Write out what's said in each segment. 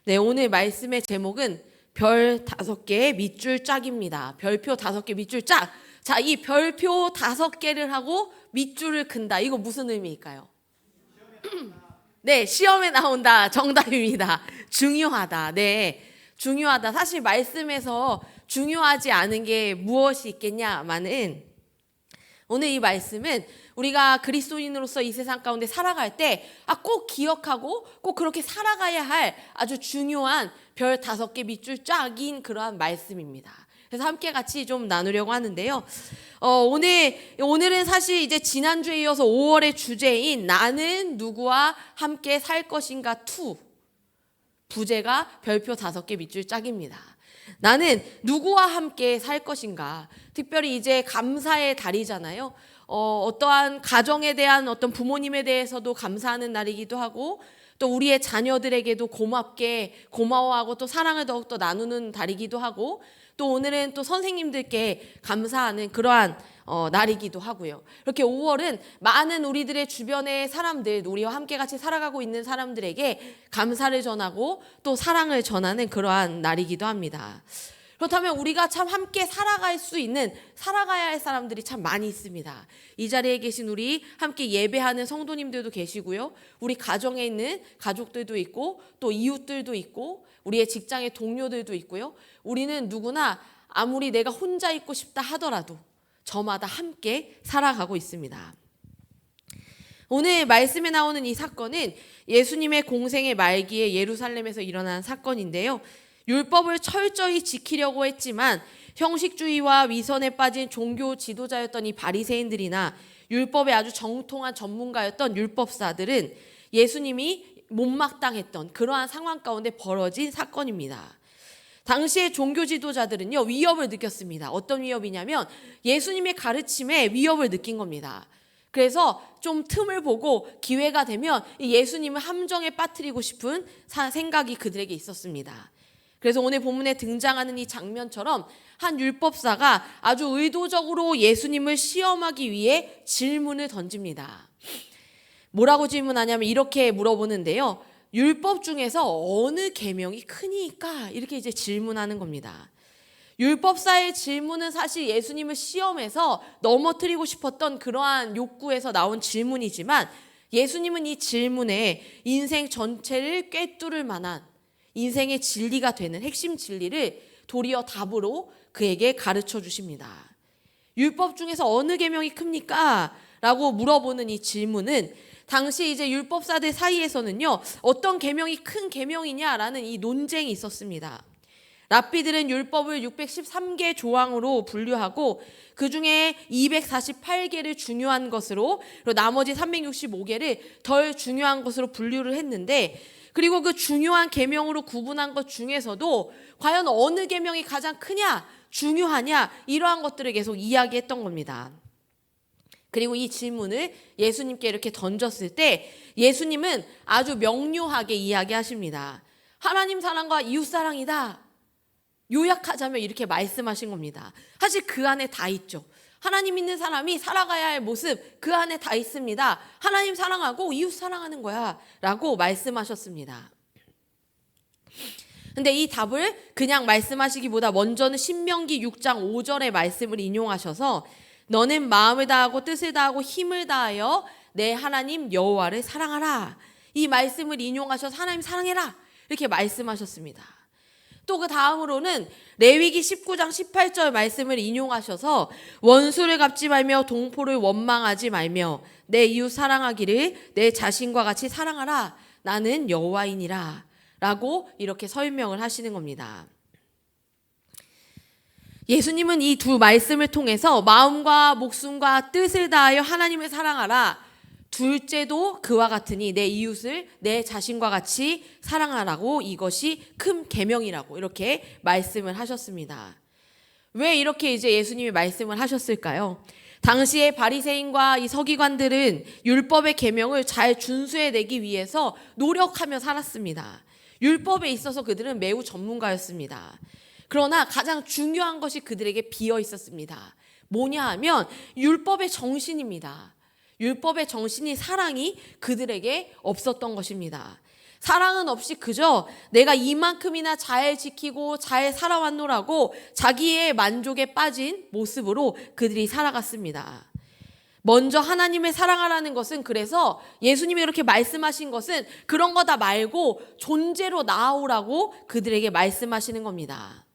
네, 오늘 말씀의 제목은 별 5개의 밑줄 짝입니다. 별표 5개 밑줄 짝. 자, 이 별표 5개를 하고 밑줄을 큰다. 이거 무슨 의미일까요? 네, 시험에 나온다. 정답입니다. 중요하다. 네, 중요하다. 사실 말씀에서 중요하지 않은 게 무엇이 있겠냐마는 오늘 이 말씀은 우리가 그리스도인으로서 이 세상 가운데 살아갈 때 꼭 기억하고 꼭 그렇게 살아가야 할 아주 중요한 별 5개 밑줄 짝인 그러한 말씀입니다. 그래서 함께 같이 좀 나누려고 하는데요. 오늘은 사실 이제 지난주에 이어서 5월의 주제인 나는 누구와 함께 살 것인가 2 부제가 별표 5개 밑줄 짝입니다. 나는 누구와 함께 살 것인가. 특별히 이제 감사의 달이잖아요. 어떠한 가정에 대한 어떤 부모님에 대해서도 감사하는 날이기도 하고 또 우리의 자녀들에게도 고마워하고 또 사랑을 더욱더 나누는 달이기도 하고 또 오늘은 또 선생님들께 감사하는 그러한 날이기도 하고요. 이렇게 5월은 많은 우리들의 주변의 사람들, 우리와 함께 같이 살아가고 있는 사람들에게 감사를 전하고 또 사랑을 전하는 그러한 날이기도 합니다. 그렇다면 우리가 참 함께 살아가야 할 사람들이 참 많이 있습니다. 이 자리에 계신 우리 함께 예배하는 성도님들도 계시고요. 우리 가정에 있는 가족들도 있고 또 이웃들도 있고 우리의 직장의 동료들도 있고요. 우리는 누구나 아무리 내가 혼자 있고 싶다 하더라도 저마다 함께 살아가고 있습니다. 오늘 말씀에 나오는 이 사건은 예수님의 공생의 말기에 예루살렘에서 일어난 사건인데요. 율법을 철저히 지키려고 했지만 형식주의와 위선에 빠진 종교 지도자였던 이 바리새인들이나 율법에 아주 정통한 전문가였던 율법사들은 예수님이 못마땅했던 그러한 상황 가운데 벌어진 사건입니다. 당시의 종교 지도자들은요, 위협을 느꼈습니다. 어떤 위협이냐면 예수님의 가르침에 위협을 느낀 겁니다. 그래서 좀 틈을 보고 기회가 되면 예수님을 함정에 빠뜨리고 싶은 생각이 그들에게 있었습니다. 그래서 오늘 본문에 등장하는 이 장면처럼 한 율법사가 아주 의도적으로 예수님을 시험하기 위해 질문을 던집니다. 뭐라고 질문하냐면 이렇게 물어보는데요. 율법 중에서 어느 계명이 크니까? 이렇게 이제 질문하는 겁니다. 율법사의 질문은 사실 예수님을 시험해서 넘어뜨리고 싶었던 그러한 욕구에서 나온 질문이지만 예수님은 이 질문에 인생 전체를 꿰뚫을 만한 인생의 진리가 되는 핵심 진리를 도리어 답으로 그에게 가르쳐 주십니다. 율법 중에서 어느 계명이 큽니까? 라고 물어보는 이 질문은 당시 이제 율법사들 사이에서는요, 어떤 계명이 큰 계명이냐라는 이 논쟁이 있었습니다. 랍비들은 율법을 613개 조항으로 분류하고 그 중에 248개를 중요한 것으로 그리고 나머지 365개를 덜 중요한 것으로 분류를 했는데 그리고 그 중요한 계명으로 구분한 것 중에서도 과연 어느 계명이 가장 크냐, 중요하냐 이러한 것들을 계속 이야기했던 겁니다. 그리고 이 질문을 예수님께 이렇게 던졌을 때 예수님은 아주 명료하게 이야기하십니다. 하나님 사랑과 이웃 사랑이다. 요약하자면 이렇게 말씀하신 겁니다. 사실 그 안에 다 있죠. 하나님 믿는 사람이 살아가야 할 모습 그 안에 다 있습니다. 하나님 사랑하고 이웃 사랑하는 거야 라고 말씀하셨습니다. 근데 이 답을 그냥 말씀하시기보다 먼저는 신명기 6장 5절의 말씀을 인용하셔서 너는 마음을 다하고 뜻을 다하고 힘을 다하여 내 하나님 여호와를 사랑하라. 이 말씀을 인용하셔서 하나님 사랑해라 이렇게 말씀하셨습니다. 또 그 다음으로는 레위기 19장 18절 말씀을 인용하셔서 원수를 갚지 말며 동포를 원망하지 말며 내 이웃 사랑하기를 내 자신과 같이 사랑하라. 나는 여호와이니라 라고 이렇게 설명을 하시는 겁니다. 예수님은 이 두 말씀을 통해서 마음과 목숨과 뜻을 다하여 하나님을 사랑하라. 둘째도 그와 같으니 내 이웃을 내 자신과 같이 사랑하라고 이것이 큰 계명이라고 이렇게 말씀을 하셨습니다. 왜 이렇게 이제 예수님이 말씀을 하셨을까요? 당시의 바리새인과 이 서기관들은 율법의 계명을 잘 준수해내기 위해서 노력하며 살았습니다. 율법에 있어서 그들은 매우 전문가였습니다. 그러나 가장 중요한 것이 그들에게 비어 있었습니다. 뭐냐 하면 율법의 정신입니다. 율법의 정신이 사랑이 그들에게 없었던 것입니다. 사랑은 없이 그저 내가 이만큼이나 잘 지키고 잘 살아왔노라고 자기의 만족에 빠진 모습으로 그들이 살아갔습니다. 먼저 하나님을 사랑하라는 것은, 그래서 예수님이 그렇게 말씀하신 것은 그런 거다 말고 존재로 나아오라고 그들에게 말씀하시는 겁니다.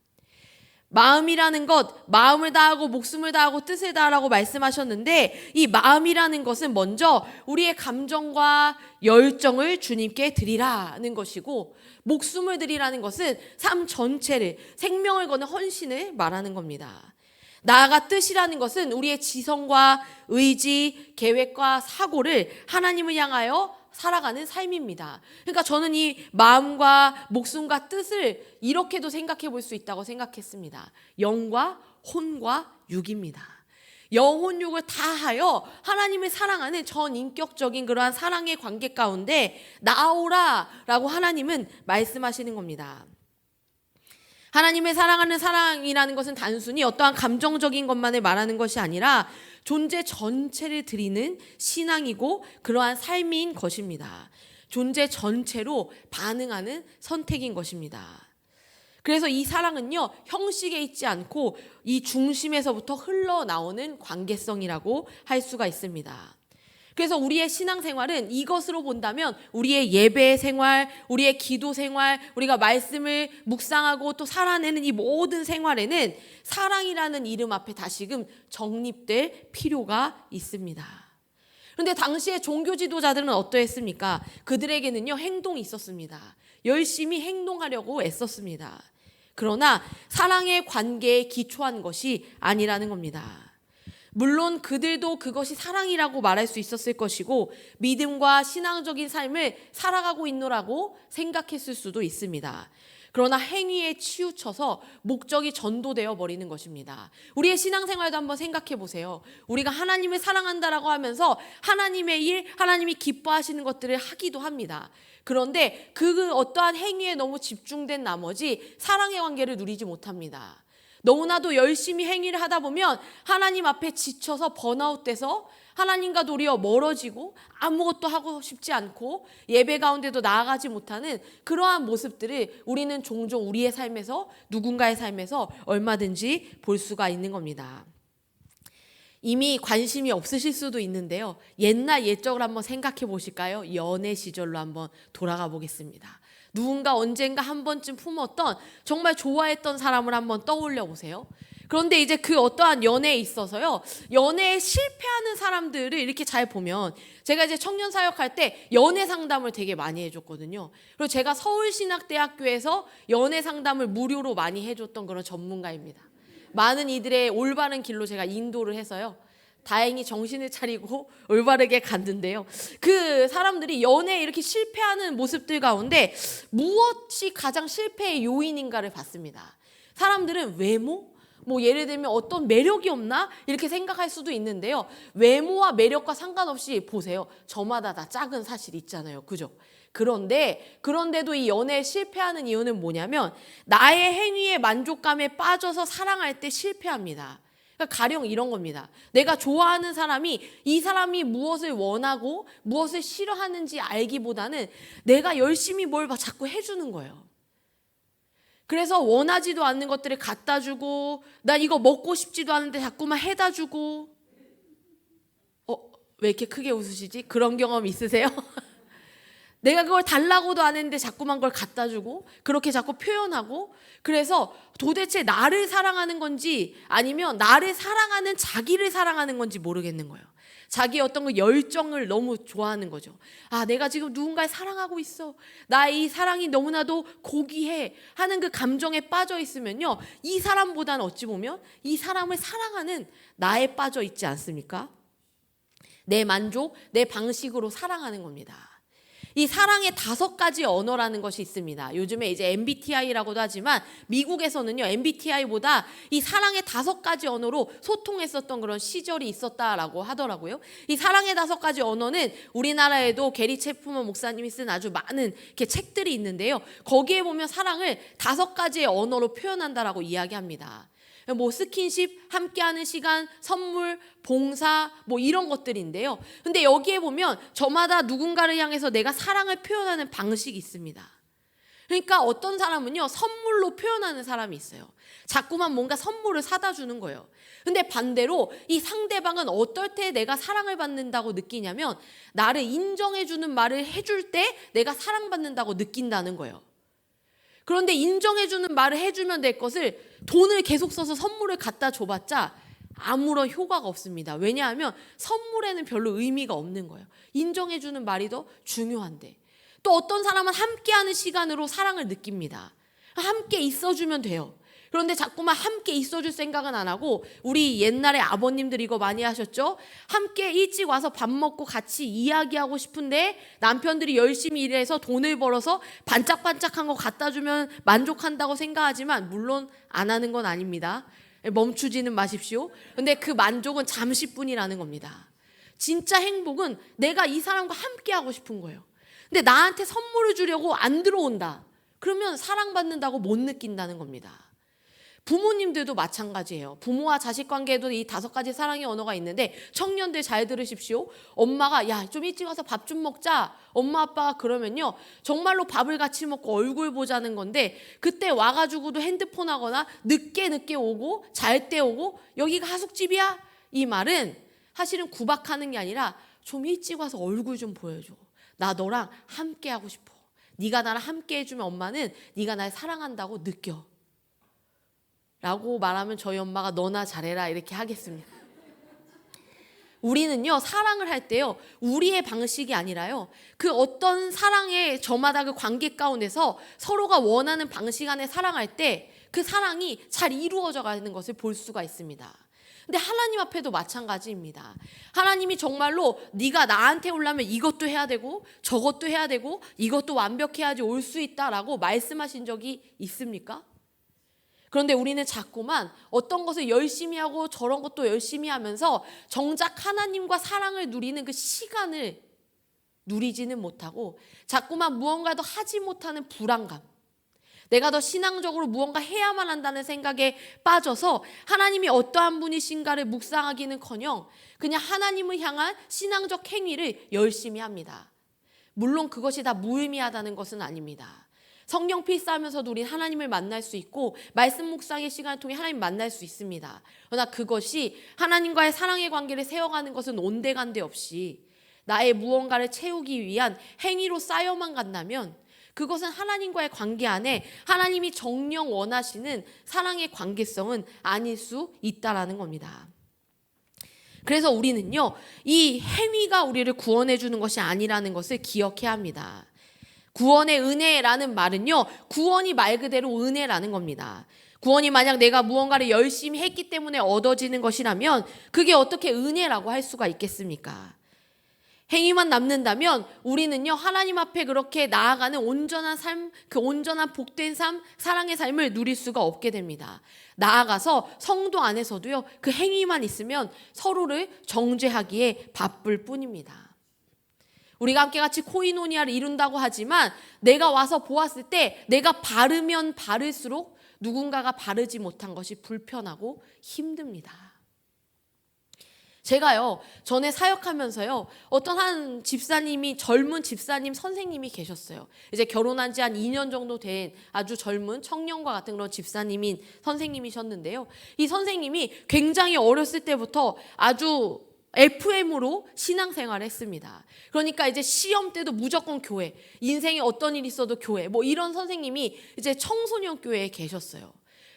마음이라는 것, 마음을 다하고 목숨을 다하고 뜻을 다하라고 말씀하셨는데, 이 마음이라는 것은 먼저 우리의 감정과 열정을 주님께 드리라는 것이고, 목숨을 드리라는 것은 삶 전체를, 생명을 거는 헌신을 말하는 겁니다. 나아가 뜻이라는 것은 우리의 지성과 의지, 계획과 사고를 하나님을 향하여 살아가는 삶입니다. 그러니까 저는 이 마음과 목숨과 뜻을 이렇게도 생각해 볼 수 있다고 생각했습니다. 영과 혼과 육입니다. 영혼 육을 다하여 하나님을 사랑하는 전인격적인 그러한 사랑의 관계 가운데 나오라라고 하나님은 말씀하시는 겁니다. 하나님을 사랑하는 사랑이라는 것은 단순히 어떠한 감정적인 것만을 말하는 것이 아니라 존재 전체를 드리는 신앙이고 그러한 삶인 것입니다. 존재 전체로 반응하는 선택인 것입니다. 그래서 이 사랑은요, 형식에 있지 않고 이 중심에서부터 흘러나오는 관계성이라고 할 수가 있습니다. 그래서 우리의 신앙생활은 이것으로 본다면 우리의 예배 생활, 우리의 기도 생활, 우리가 말씀을 묵상하고 또 살아내는 이 모든 생활에는 사랑이라는 이름 앞에 다시금 정립될 필요가 있습니다. 그런데 당시의 종교 지도자들은 어떠했습니까? 그들에게는요, 행동이 있었습니다. 열심히 행동하려고 애썼습니다. 그러나 사랑의 관계에 기초한 것이 아니라는 겁니다. 물론 그들도 그것이 사랑이라고 말할 수 있었을 것이고 믿음과 신앙적인 삶을 살아가고 있노라고 생각했을 수도 있습니다. 그러나 행위에 치우쳐서 목적이 전도되어 버리는 것입니다. 우리의 신앙생활도 한번 생각해 보세요. 우리가 하나님을 사랑한다라고 하면서 하나님의 일, 하나님이 기뻐하시는 것들을 하기도 합니다. 그런데 그 어떠한 행위에 너무 집중된 나머지 사랑의 관계를 누리지 못합니다. 너무나도 열심히 행위를 하다 보면 하나님 앞에 지쳐서 번아웃돼서 하나님과 도리어 멀어지고 아무것도 하고 싶지 않고 예배 가운데도 나아가지 못하는 그러한 모습들을 우리는 종종 우리의 삶에서, 누군가의 삶에서 얼마든지 볼 수가 있는 겁니다. 이미 관심이 없으실 수도 있는데요. 옛날 옛적을 한번 생각해 보실까요? 연애 시절로 한번 돌아가 보겠습니다. 누군가 언젠가 한 번쯤 품었던 정말 좋아했던 사람을 한번 떠올려 보세요. 그런데 이제 그 어떠한 연애에 있어서요, 연애에 실패하는 사람들을 이렇게 잘 보면, 제가 이제 청년 사역할 때 연애 상담을 되게 많이 해줬거든요. 그리고 제가 서울신학대학교에서 연애 상담을 무료로 많이 해줬던 그런 전문가입니다. 많은 이들의 올바른 길로 제가 인도를 해서요, 다행히 정신을 차리고 올바르게 갔는데요. 그 사람들이 연애에 이렇게 실패하는 모습들 가운데 무엇이 가장 실패의 요인인가를 봤습니다. 사람들은 외모? 예를 들면 어떤 매력이 없나? 이렇게 생각할 수도 있는데요. 외모와 매력과 상관없이 보세요. 저마다 다 작은 사실이 있잖아요. 그죠? 그런데도 이 연애에 실패하는 이유는 뭐냐면 나의 행위의 만족감에 빠져서 사랑할 때 실패합니다. 그러니까 가령 이런 겁니다. 내가 좋아하는 사람이 이 사람이 무엇을 원하고 무엇을 싫어하는지 알기보다는 내가 열심히 뭘 자꾸 해주는 거예요. 그래서 원하지도 않는 것들을 갖다 주고, 난 이거 먹고 싶지도 않은데 자꾸만 해다 주고. 왜 이렇게 크게 웃으시지? 그런 경험 있으세요? 내가 그걸 달라고도 안 했는데 자꾸만 그걸 갖다 주고, 그렇게 자꾸 표현하고, 그래서 도대체 나를 사랑하는 건지 아니면 나를 사랑하는 자기를 사랑하는 건지 모르겠는 거예요. 자기의 어떤 그 열정을 너무 좋아하는 거죠. 아, 내가 지금 누군가를 사랑하고 있어. 나의 이 사랑이 너무나도 고귀해 하는 그 감정에 빠져 있으면요, 이 사람보다는 어찌 보면 이 사람을 사랑하는 나에 빠져 있지 않습니까? 내 만족, 내 방식으로 사랑하는 겁니다. 이 사랑의 5가지 언어라는 것이 있습니다. 요즘에 이제 MBTI라고도 하지만 미국에서는요, MBTI보다 이 사랑의 5가지 언어로 소통했었던 그런 시절이 있었다라고 하더라고요. 이 사랑의 5가지 언어는 우리나라에도 게리 체프먼 목사님이 쓴 아주 많은 이렇게 책들이 있는데요. 거기에 보면 사랑을 5가지의 언어로 표현한다라고 이야기합니다. 뭐 스킨십, 함께하는 시간, 선물, 봉사 뭐 이런 것들인데요. 근데 여기에 보면 저마다 누군가를 향해서 내가 사랑을 표현하는 방식이 있습니다. 그러니까 어떤 사람은요, 선물로 표현하는 사람이 있어요. 자꾸만 뭔가 선물을 사다 주는 거예요. 근데 반대로 이 상대방은 어떨 때 내가 사랑을 받는다고 느끼냐면 나를 인정해 주는 말을 해줄 때 내가 사랑받는다고 느낀다는 거예요. 그런데 인정해 주는 말을 해주면 될 것을 돈을 계속 써서 선물을 갖다 줘봤자 아무런 효과가 없습니다. 왜냐하면 선물에는 별로 의미가 없는 거예요. 인정해 주는 말이 더 중요한데. 또 어떤 사람은 함께하는 시간으로 사랑을 느낍니다. 함께 있어주면 돼요. 그런데 자꾸만 함께 있어줄 생각은 안 하고, 우리 옛날에 아버님들 이거 많이 하셨죠? 함께 일찍 와서 밥 먹고 같이 이야기하고 싶은데 남편들이 열심히 일해서 돈을 벌어서 반짝반짝한 거 갖다 주면 만족한다고 생각하지만 물론 안 하는 건 아닙니다. 멈추지는 마십시오. 근데 그 만족은 잠시뿐이라는 겁니다. 진짜 행복은 내가 이 사람과 함께 하고 싶은 거예요. 근데 나한테 선물을 주려고 안 들어온다. 그러면 사랑받는다고 못 느낀다는 겁니다. 부모님들도 마찬가지예요. 부모와 자식 관계에도 이 5가지 사랑의 언어가 있는데, 청년들 잘 들으십시오. 엄마가 야, 좀 일찍 와서 밥 좀 먹자. 엄마 아빠가 그러면요, 정말로 밥을 같이 먹고 얼굴 보자는 건데, 그때 와가지고도 핸드폰 하거나 늦게 오고 잘 때 오고 여기가 하숙집이야? 이 말은 사실은 구박하는 게 아니라 좀 일찍 와서 얼굴 좀 보여줘. 나 너랑 함께 하고 싶어. 네가 나랑 함께 해주면 엄마는 네가 날 사랑한다고 느껴. 라고 말하면 저희 엄마가 너나 잘해라 이렇게 하겠습니다. 우리는요, 사랑을 할 때요, 우리의 방식이 아니라요, 그 어떤 사랑의 저마다 그 관계 가운데서 서로가 원하는 방식 안에 사랑할 때 그 사랑이 잘 이루어져 가는 것을 볼 수가 있습니다. 근데 하나님 앞에도 마찬가지입니다. 하나님이 정말로 네가 나한테 오려면 이것도 해야 되고 저것도 해야 되고 이것도 완벽해야지 올 수 있다라고 말씀하신 적이 있습니까? 그런데 우리는 자꾸만 어떤 것을 열심히 하고 저런 것도 열심히 하면서 정작 하나님과 사랑을 누리는 그 시간을 누리지는 못하고 자꾸만 무언가도 하지 못하는 불안감, 내가 더 신앙적으로 무언가 해야만 한다는 생각에 빠져서 하나님이 어떠한 분이신가를 묵상하기는커녕 그냥 하나님을 향한 신앙적 행위를 열심히 합니다. 물론 그것이 다 무의미하다는 것은 아닙니다. 성경 필사하면서도 우린 하나님을 만날 수 있고 말씀 묵상의 시간을 통해 하나님 만날 수 있습니다. 그러나 그것이 하나님과의 사랑의 관계를 세워가는 것은 온데간데 없이 나의 무언가를 채우기 위한 행위로 쌓여만 간다면 그것은 하나님과의 관계 안에 하나님이 정녕 원하시는 사랑의 관계성은 아닐 수 있다라는 겁니다. 그래서 우리는요, 이 행위가 우리를 구원해 주는 것이 아니라는 것을 기억해야 합니다. 구원의 은혜라는 말은요, 구원이 말 그대로 은혜라는 겁니다. 구원이 만약 내가 무언가를 열심히 했기 때문에 얻어지는 것이라면 그게 어떻게 은혜라고 할 수가 있겠습니까? 행위만 남는다면 우리는요, 하나님 앞에 그렇게 나아가는 온전한 삶, 그 온전한 복된 삶, 사랑의 삶을 누릴 수가 없게 됩니다. 나아가서 성도 안에서도요, 그 행위만 있으면 서로를 정죄하기에 바쁠 뿐입니다. 우리가 함께 같이 코이노니아를 이룬다고 하지만 내가 와서 보았을 때 내가 바르면 바를수록 누군가가 바르지 못한 것이 불편하고 힘듭니다. 제가요, 전에 사역하면서요, 어떤 한 집사님이, 젊은 집사님 선생님이 계셨어요. 이제 결혼한 지 한 2년 정도 된 아주 젊은 청년과 같은 그런 집사님인 선생님이셨는데요. 이 선생님이 굉장히 어렸을 때부터 아주 FM으로 신앙생활을 했습니다. 그러니까 이제 시험 때도 무조건 교회, 인생에 어떤 일이 있어도 교회, 뭐 이런 선생님이 이제 청소년 교회에 계셨어요.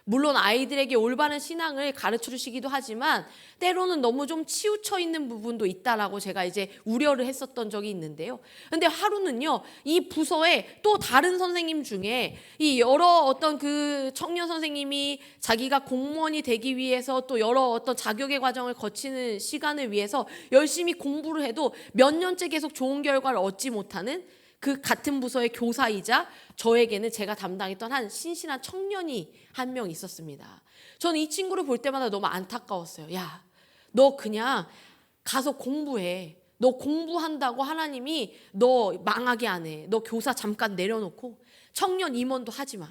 물론 아이들에게 올바른 신앙을 가르쳐 주시기도 하지만 때로는 너무 좀 치우쳐 있는 부분도 있다라고 제가 이제 우려를 했었던 적이 있는데요. 근데 하루는요, 이 부서에 또 다른 선생님 중에 이 여러 어떤 그 청년 선생님이 자기가 공무원이 되기 위해서 또 여러 어떤 자격의 과정을 거치는 시간을 위해서 열심히 공부를 해도 몇 년째 계속 좋은 결과를 얻지 못하는 그 같은 부서의 교사이자 저에게는 제가 담당했던 한 신실한 청년이 한 명 있었습니다. 저는 이 친구를 볼 때마다 너무 안타까웠어요. 야, 너 그냥 가서 공부해. 너 공부한다고 하나님이 너 망하게 안 해. 너 교사 잠깐 내려놓고 청년 임원도 하지 마.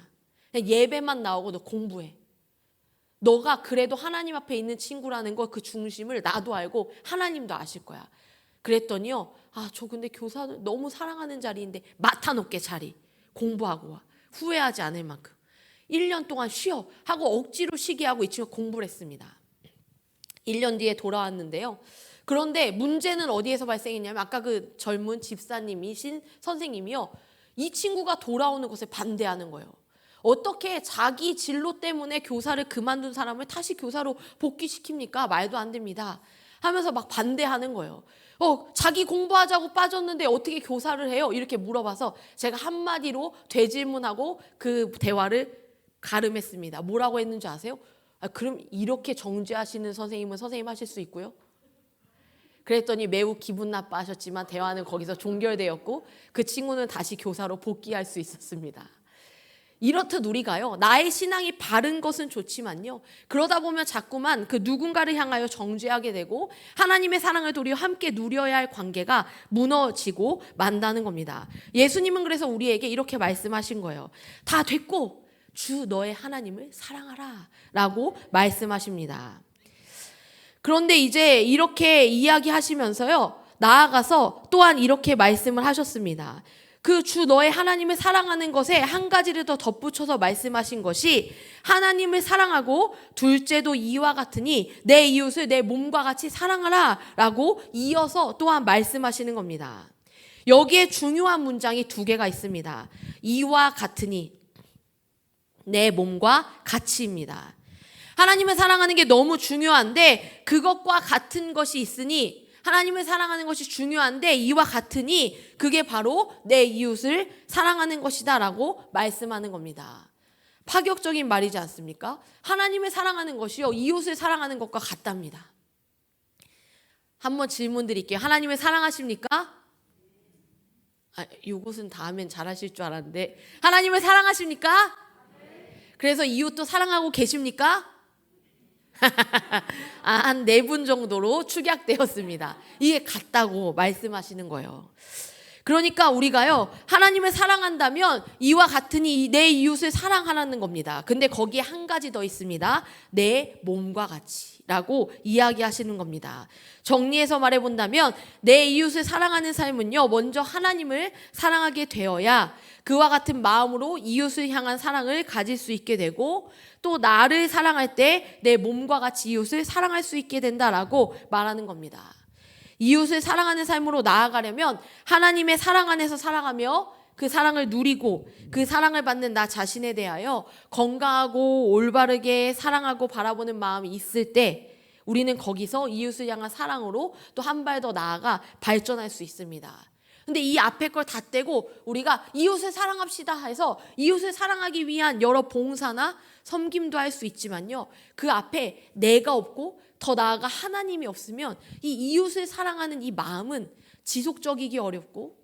그냥 예배만 나오고 너 공부해. 너가 그래도 하나님 앞에 있는 친구라는 거 그 중심을 나도 알고 하나님도 아실 거야. 그랬더니요. 저 근데 교사 너무 사랑하는 자리인데 맡아놓게 자리. 공부하고 와. 후회하지 않을 만큼. 1년 동안 쉬어 하고 억지로 쉬게 하고 이 친구가 공부를 했습니다. 1년 뒤에 돌아왔는데요. 그런데 문제는 어디에서 발생했냐면 아까 그 젊은 집사님이신 선생님이요. 이 친구가 돌아오는 것에 반대하는 거예요. 어떻게 자기 진로 때문에 교사를 그만둔 사람을 다시 교사로 복귀시킵니까? 말도 안 됩니다. 하면서 막 반대하는 거예요. 자기 공부하자고 빠졌는데 어떻게 교사를 해요? 이렇게 물어봐서 제가 한마디로 되질문하고 그 대화를 가름했습니다. 뭐라고 했는지 아세요? 그럼 이렇게 정죄하시는 선생님은 선생님 하실 수 있고요. 그랬더니 매우 기분 나빠하셨지만 대화는 거기서 종결되었고 그 친구는 다시 교사로 복귀할 수 있었습니다. 이렇듯 우리가요. 나의 신앙이 바른 것은 좋지만요. 그러다 보면 자꾸만 그 누군가를 향하여 정죄하게 되고 하나님의 사랑을 도리어 함께 누려야 할 관계가 무너지고 만다는 겁니다. 예수님은 그래서 우리에게 이렇게 말씀하신 거예요. 다 됐고 주 너의 하나님을 사랑하라 라고 말씀하십니다. 그런데 이제 이렇게 이야기하시면서요. 나아가서 또한 이렇게 말씀을 하셨습니다. 그 주 너의 하나님을 사랑하는 것에 한 가지를 더 덧붙여서 말씀하신 것이 하나님을 사랑하고 둘째도 이와 같으니 내 이웃을 내 몸과 같이 사랑하라 라고 이어서 또한 말씀하시는 겁니다. 여기에 중요한 문장이 두 개가 있습니다. 이와 같으니 내 몸과 같이입니다. 하나님을 사랑하는 게 너무 중요한데 그것과 같은 것이 있으니 하나님을 사랑하는 것이 중요한데 이와 같으니 그게 바로 내 이웃을 사랑하는 것이다 라고 말씀하는 겁니다. 파격적인 말이지 않습니까? 하나님을 사랑하는 것이요 이웃을 사랑하는 것과 같답니다. 한번 질문 드릴게요. 하나님을 사랑하십니까? 이것은 다 하면 잘하실 줄 알았는데 하나님을 사랑하십니까? 그래서 이웃도 사랑하고 계십니까? 한 4분 정도로 축약되었습니다. 이게 같다고 말씀하시는 거예요. 그러니까 우리가요 하나님을 사랑한다면 이와 같으니 내 이웃을 사랑하라는 겁니다. 근데 거기에 한 가지 더 있습니다. 내 몸과 같이 라고 이야기하시는 겁니다. 정리해서 말해본다면 내 이웃을 사랑하는 삶은요 먼저 하나님을 사랑하게 되어야 그와 같은 마음으로 이웃을 향한 사랑을 가질 수 있게 되고 또 나를 사랑할 때 내 몸과 같이 이웃을 사랑할 수 있게 된다라고 말하는 겁니다. 이웃을 사랑하는 삶으로 나아가려면 하나님의 사랑 안에서 살아가며 그 사랑을 누리고 그 사랑을 받는 나 자신에 대하여 건강하고 올바르게 사랑하고 바라보는 마음이 있을 때 우리는 거기서 이웃을 향한 사랑으로 또 한 발 더 나아가 발전할 수 있습니다. 근데 이 앞에 걸 다 떼고 우리가 이웃을 사랑합시다 해서 이웃을 사랑하기 위한 여러 봉사나 섬김도 할 수 있지만요. 그 앞에 내가 없고 더 나아가 하나님이 없으면 이 이웃을 사랑하는 이 마음은 지속적이기 어렵고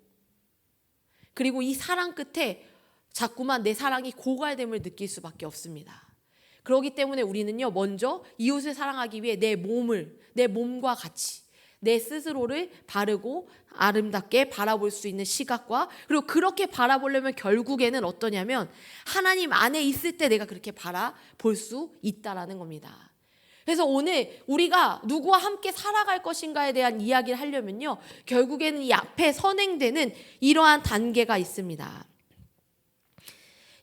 그리고 이 사랑 끝에 자꾸만 내 사랑이 고갈됨을 느낄 수밖에 없습니다. 그렇기 때문에 우리는요. 먼저 이웃을 사랑하기 위해 내 몸과 같이 내 스스로를 바르고 아름답게 바라볼 수 있는 시각과 그리고 그렇게 바라보려면 결국에는 어떠냐면 하나님 안에 있을 때 내가 그렇게 바라볼 수 있다라는 겁니다. 그래서 오늘 우리가 누구와 함께 살아갈 것인가에 대한 이야기를 하려면요. 결국에는 이 앞에 선행되는 이러한 단계가 있습니다.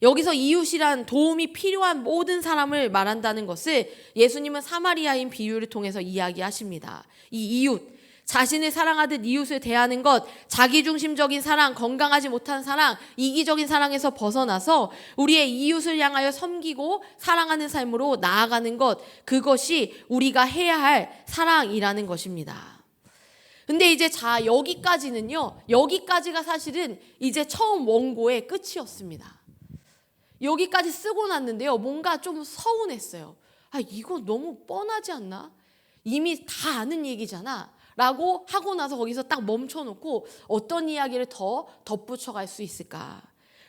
여기서 이웃이란 도움이 필요한 모든 사람을 말한다는 것을 예수님은 사마리아인 비유를 통해서 이야기하십니다. 이 이웃, 자신을 사랑하듯 이웃을 대하는 것, 자기중심적인 사랑, 건강하지 못한 사랑, 이기적인 사랑에서 벗어나서 우리의 이웃을 향하여 섬기고 사랑하는 삶으로 나아가는 것, 그것이 우리가 해야 할 사랑이라는 것입니다. 근데 이제 여기까지가 사실은 이제 처음 원고의 끝이었습니다. 여기까지 쓰고 났는데요. 뭔가 좀 서운했어요. 이거 너무 뻔하지 않나? 이미 다 아는 얘기잖아. 라고 하고 나서 거기서 딱 멈춰놓고 어떤 이야기를 더 덧붙여갈 수 있을까?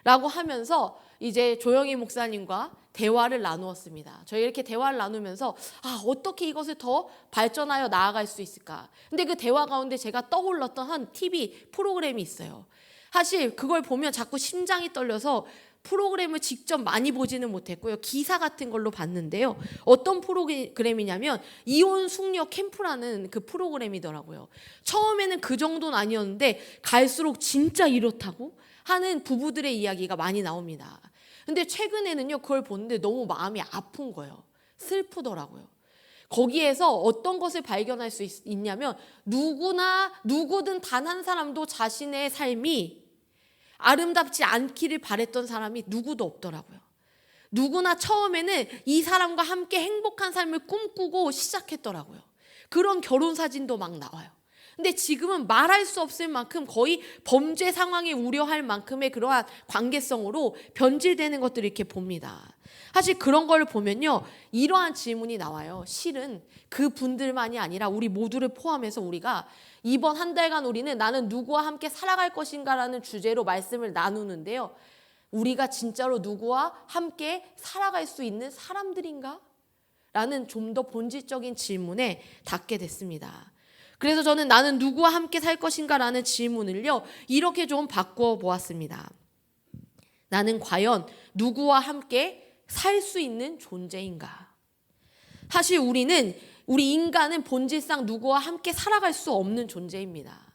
라고 하면서 이제 조영희 목사님과 대화를 나누었습니다. 저희 이렇게 대화를 나누면서 어떻게 이것을 더 발전하여 나아갈 수 있을까? 근데 그 대화 가운데 제가 떠올랐던 한 TV 프로그램이 있어요. 사실 그걸 보면 자꾸 심장이 떨려서 프로그램을 직접 많이 보지는 못했고요. 기사 같은 걸로 봤는데요. 어떤 프로그램이냐면 이혼 숙녀 캠프라는 그 프로그램이더라고요. 처음에는 그 정도는 아니었는데 갈수록 진짜 이렇다고 하는 부부들의 이야기가 많이 나옵니다. 근데 최근에는요, 그걸 보는데 너무 마음이 아픈 거예요. 슬프더라고요. 거기에서 어떤 것을 발견할 수 있냐면 누구든 단 한 사람도 자신의 삶이 아름답지 않기를 바랬던 사람이 누구도 없더라고요. 누구나 처음에는 이 사람과 함께 행복한 삶을 꿈꾸고 시작했더라고요. 그런 결혼 사진도 막 나와요. 근데 지금은 말할 수 없을 만큼 거의 범죄 상황에 우려할 만큼의 그러한 관계성으로 변질되는 것들을 이렇게 봅니다. 사실 그런 걸 보면요, 이러한 질문이 나와요. 실은 그 분들만이 아니라 우리 모두를 포함해서 우리가 이번 한 달간 우리는 나는 누구와 함께 살아갈 것인가라는 주제로 말씀을 나누는데요. 우리가 진짜로 누구와 함께 살아갈 수 있는 사람들인가? 라는 좀 더 본질적인 질문에 닿게 됐습니다. 그래서 저는 나는 누구와 함께 살 것인가 라는 질문을요, 이렇게 좀 바꿔 보았습니다. 나는 과연 누구와 함께 살 수 있는 존재인가? 사실 우리 인간은 본질상 누구와 함께 살아갈 수 없는 존재입니다.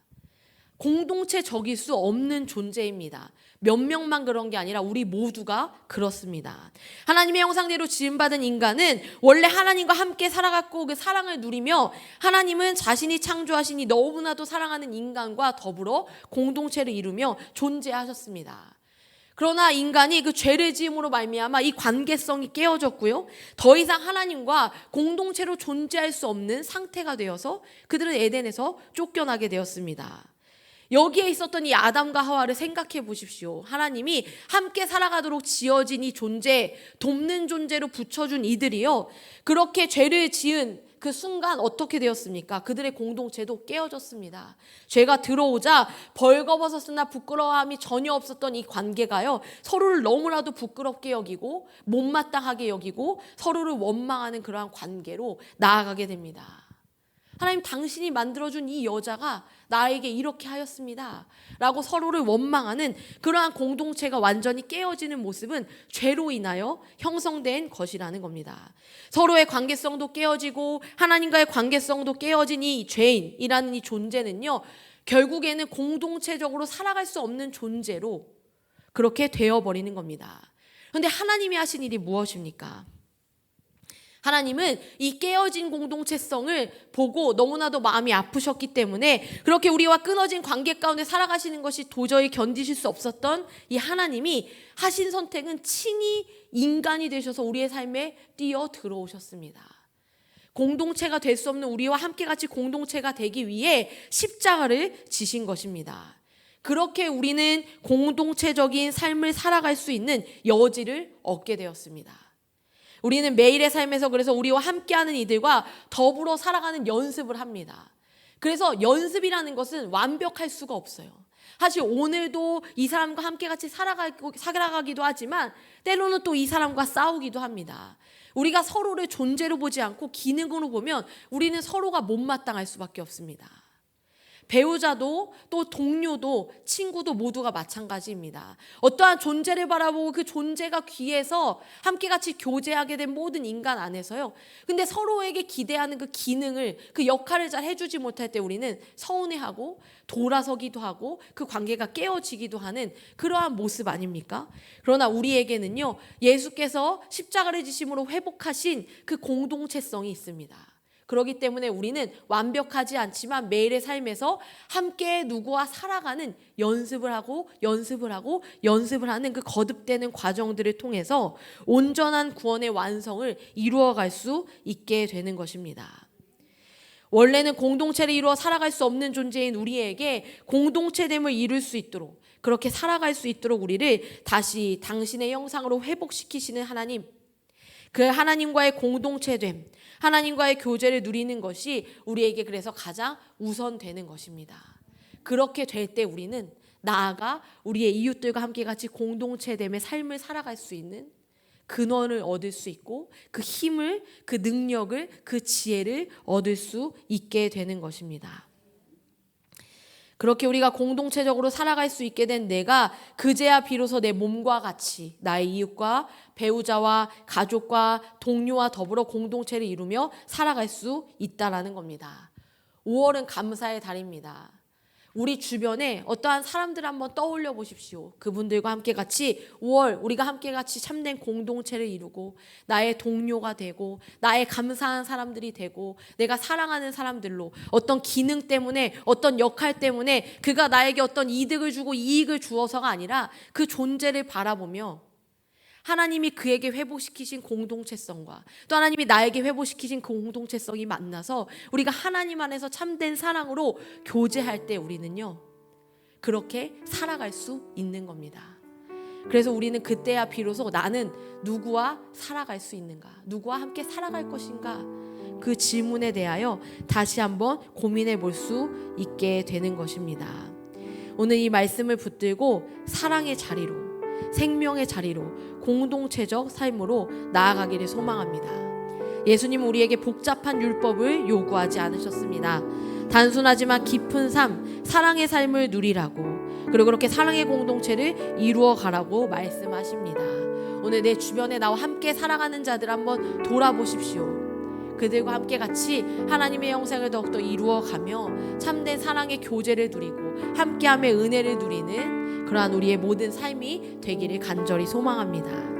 공동체적일 수 없는 존재입니다. 몇 명만 그런 게 아니라 우리 모두가 그렇습니다. 하나님의 형상대로 지음받은 인간은 원래 하나님과 함께 살아갔고 그 사랑을 누리며 하나님은 자신이 창조하시니 너무나도 사랑하는 인간과 더불어 공동체를 이루며 존재하셨습니다. 그러나 인간이 그 죄를 지음으로 말미암아 이 관계성이 깨어졌고요. 더 이상 하나님과 공동체로 존재할 수 없는 상태가 되어서 그들은 에덴에서 쫓겨나게 되었습니다. 여기에 있었던 이 아담과 하와를 생각해 보십시오. 하나님이 함께 살아가도록 지어진 이 존재, 돕는 존재로 붙여준 이들이요, 그렇게 죄를 지은 그 순간 어떻게 되었습니까? 그들의 공동체도 깨어졌습니다. 죄가 들어오자 벌거벗었으나 부끄러움이 전혀 없었던 이 관계가요, 서로를 너무나도 부끄럽게 여기고 못마땅하게 여기고 서로를 원망하는 그러한 관계로 나아가게 됩니다. 하나님, 당신이 만들어준 이 여자가 나에게 이렇게 하였습니다 라고 서로를 원망하는 그러한 공동체가 완전히 깨어지는 모습은 죄로 인하여 형성된 것이라는 겁니다. 서로의 관계성도 깨어지고 하나님과의 관계성도 깨어진 이 죄인이라는 이 존재는요, 결국에는 공동체적으로 살아갈 수 없는 존재로 그렇게 되어버리는 겁니다. 그런데 하나님이 하신 일이 무엇입니까? 하나님은 이 깨어진 공동체성을 보고 너무나도 마음이 아프셨기 때문에 그렇게 우리와 끊어진 관계 가운데 살아가시는 것이 도저히 견디실 수 없었던 이 하나님이 하신 선택은 친히 인간이 되셔서 우리의 삶에 뛰어 들어오셨습니다. 공동체가 될 수 없는 우리와 함께 같이 공동체가 되기 위해 십자가를 지신 것입니다. 그렇게 우리는 공동체적인 삶을 살아갈 수 있는 여지를 얻게 되었습니다. 우리는 매일의 삶에서 그래서 우리와 함께하는 이들과 더불어 살아가는 연습을 합니다. 그래서 연습이라는 것은 완벽할 수가 없어요. 사실 오늘도 이 사람과 함께 같이 살아가기도 하지만 때로는 또 이 사람과 싸우기도 합니다. 우리가 서로를 존재로 보지 않고 기능으로 보면 우리는 서로가 못마땅할 수밖에 없습니다. 배우자도 또 동료도 친구도 모두가 마찬가지입니다. 어떠한 존재를 바라보고 그 존재가 귀해서 함께 같이 교제하게 된 모든 인간 안에서요, 근데 서로에게 기대하는 그 기능을, 그 역할을 잘 해주지 못할 때 우리는 서운해하고 돌아서기도 하고 그 관계가 깨어지기도 하는 그러한 모습 아닙니까? 그러나 우리에게는요, 예수께서 십자가를 지심으로 회복하신 그 공동체성이 있습니다. 그렇기 때문에 우리는 완벽하지 않지만 매일의 삶에서 함께 누구와 살아가는 연습을 하고 하는 그 거듭되는 과정들을 통해서 온전한 구원의 완성을 이루어갈 수 있게 되는 것입니다. 원래는 공동체를 이루어 살아갈 수 없는 존재인 우리에게 공동체됨을 이룰 수 있도록, 그렇게 살아갈 수 있도록 우리를 다시 당신의 형상으로 회복시키시는 하나님, 그 하나님과의 공동체됨, 하나님과의 교제를 누리는 것이 우리에게 그래서 가장 우선되는 것입니다. 그렇게 될 때 우리는 나아가 우리의 이웃들과 함께 같이 공동체됨의 삶을 살아갈 수 있는 근원을 얻을 수 있고 그 힘을, 그 능력을, 그 지혜를 얻을 수 있게 되는 것입니다. 그렇게 우리가 공동체적으로 살아갈 수 있게 된 내가 그제야 비로소 내 몸과 같이 나의 이웃과 배우자와 가족과 동료와 더불어 공동체를 이루며 살아갈 수 있다라는 겁니다. 5월은 감사의 달입니다. 우리 주변에 어떠한 사람들 한번 떠올려 보십시오. 그분들과 함께 같이 5월 우리가 함께 같이 참된 공동체를 이루고 나의 동료가 되고 나의 감사한 사람들이 되고 내가 사랑하는 사람들로 어떤 기능 때문에 어떤 역할 때문에 그가 나에게 어떤 이득을 주고 이익을 주어서가 아니라 그 존재를 바라보며 하나님이 그에게 회복시키신 공동체성과 또 하나님이 나에게 회복시키신 공동체성이 만나서 우리가 하나님 안에서 참된 사랑으로 교제할 때 우리는요 그렇게 살아갈 수 있는 겁니다. 그래서 우리는 그때야 비로소 나는 누구와 살아갈 수 있는가, 누구와 함께 살아갈 것인가, 그 질문에 대하여 다시 한번 고민해 볼 수 있게 되는 것입니다. 오늘 이 말씀을 붙들고 사랑의 자리로, 생명의 자리로, 공동체적 삶으로 나아가기를 소망합니다. 예수님은 우리에게 복잡한 율법을 요구하지 않으셨습니다. 단순하지만 깊은 삶, 사랑의 삶을 누리라고, 그리고 그렇게 사랑의 공동체를 이루어 가라고 말씀하십니다. 오늘 내 주변에 나와 함께 살아가는 자들 한번 돌아보십시오. 그들과 함께 같이 하나님의 형상을 더욱더 이루어가며 참된 사랑의 교제를 누리고 함께함의 은혜를 누리는 그러한 우리의 모든 삶이 되기를 간절히 소망합니다.